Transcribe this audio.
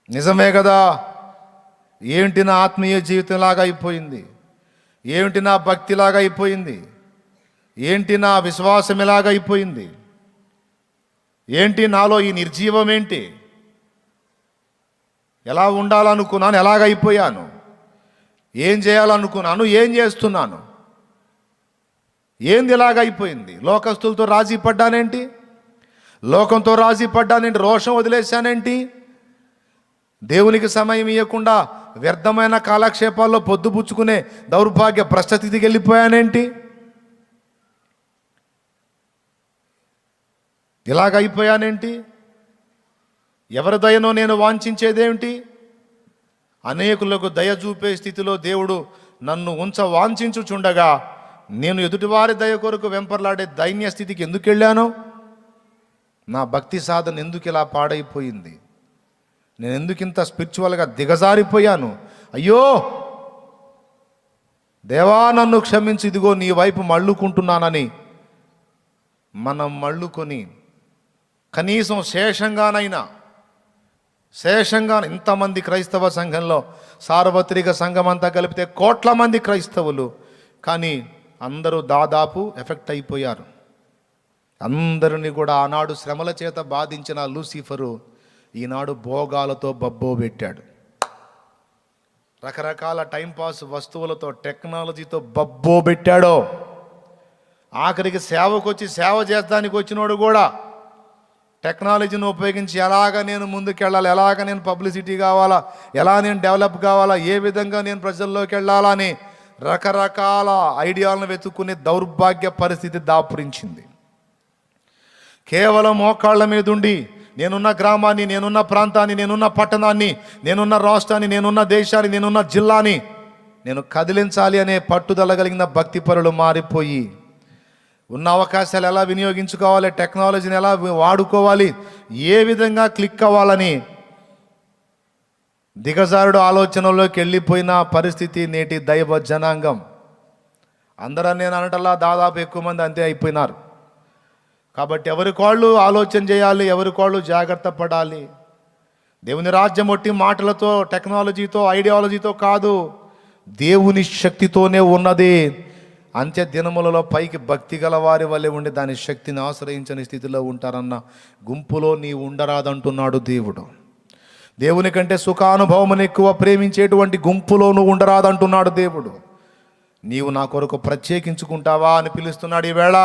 నిజమే కదా. ఏంటి నా ఆత్మీయ జీవితంలాగా అయిపోయింది, ఏమిటి నా భక్తిలాగా అయిపోయింది, ఏంటి నా విశ్వాసం ఇలాగా అయిపోయింది, ఏంటి నాలో ఈ నిర్జీవం ఏంటి, ఎలా ఉండాలనుకున్నాను ఎలాగైపోయాను, ఏం చేయాలనుకున్నాను ఏం చేస్తున్నాను, ఏంది ఇలాగైపోయింది. లోకస్తులతో రాజీ పడ్డానేంటి, లోకంతో రాజీ పడ్డానేంటి, రోషం వదిలేశానేంటి, దేవునికి సమయం ఇవ్వకుండా వ్యర్థమైన కాలక్షేపాల్లో పొద్దుపుచ్చుకునే దౌర్భాగ్య భ్రష్టస్థితికి వెళ్ళిపోయానేంటి, ఇలాగైపోయానేంటి. ఎవరి దయనో నేను వాంఛించేదేమిటి, అనేకులకు దయ చూపే స్థితిలో దేవుడు నన్ను వాంఛించుచుండగా నేను ఎదుటివారి దయ కొరకు వెంపర్లాడే దైన్య స్థితికి ఎందుకు వెళ్ళాను, నా భక్తి సాధన ఎందుకు ఇలా పాడైపోయింది, నేను ఎందుకు ఇంత స్పిరిచువల్గా దిగజారిపోయాను, అయ్యో దేవా నన్ను క్షమించి, ఇదిగో నీ వైపు మళ్ళుకుంటున్నానని మనం మళ్ళుకొని కనీసం శేషంగా ఇంతమంది క్రైస్తవ సంఘంలో సార్వత్రిక సంఘం అంతా కలిపితే కోట్ల మంది క్రైస్తవులు, కానీ అందరూ దాదాపు ఎఫెక్ట్ అయిపోయారు. అందరినీ కూడా ఆనాడు శ్రమల చేత బాధించిన లూసిఫరు ఈనాడు భోగాలతో బబ్బోబెట్టాడు. రకరకాల టైంపాస్ వస్తువులతో టెక్నాలజీతో బబ్బోబెట్టాడో. ఆఖరికి సేవకు వచ్చి సేవ చేస్తానికి వచ్చినోడు కూడా టెక్నాలజీని ఉపయోగించి ఎలాగ నేను ముందుకెళ్ళాలి, ఎలాగ నేను పబ్లిసిటీ కావాలా, ఎలా నేను డెవలప్ కావాలా, ఏ విధంగా నేను ప్రజల్లోకి వెళ్ళాలా అని రకరకాల ఐడియాలను వెతుక్కునే దౌర్భాగ్య పరిస్థితి దాపురించింది. కేవలం మోకాళ్ళ మీద ఉండి నేనున్న గ్రామాన్ని, నేనున్న ప్రాంతాన్ని, నేనున్న పట్టణాన్ని, నేనున్న రాష్ట్రాన్ని, నేనున్న దేశాన్ని, నేనున్న జిల్లాని నేను కదిలించాలి అనే పట్టుదల కలిగిన భక్తిపరులు మారిపోయి ఉన్న అవకాశాలు ఎలా వినియోగించుకోవాలి, టెక్నాలజీని ఎలా వాడుకోవాలి, ఏ విధంగా క్లిక్ అవ్వాలని దిగజారుడు ఆలోచనలోకి వెళ్ళిపోయిన పరిస్థితి నేటి దైవ జనాంగం. అందరూ నేను అనటల్లా దాదాపు ఎక్కువ మంది అంతే అయిపోయినారు. కాబట్టి ఎవరికోళ్ళు ఆలోచన చేయాలి, ఎవరికోళ్ళు జాగ్రత్త పడాలి. దేవుని రాజ్యం ఒట్టి మాటలతో, టెక్నాలజీతో, ఐడియాలజీతో కాదు, దేవుని శక్తితోనే ఉన్నది. అంత్య దినములలో పైకి భక్తి గల వారి వల్లే ఉండి దాని శక్తిని ఆశ్రయించని స్థితిలో ఉంటారన్న గుంపులో నీవు ఉండరాదంటున్నాడు దేవుడు. దేవుని కంటే సుఖానుభవమును ఎక్కువ ప్రేమించేటువంటి గుంపులో నువ్వు ఉండరాదంటున్నాడు దేవుడు. నీవు నా కొరకు ప్రత్యేకించుకుంటావా అని పిలుస్తున్నాడు ఈవేళ.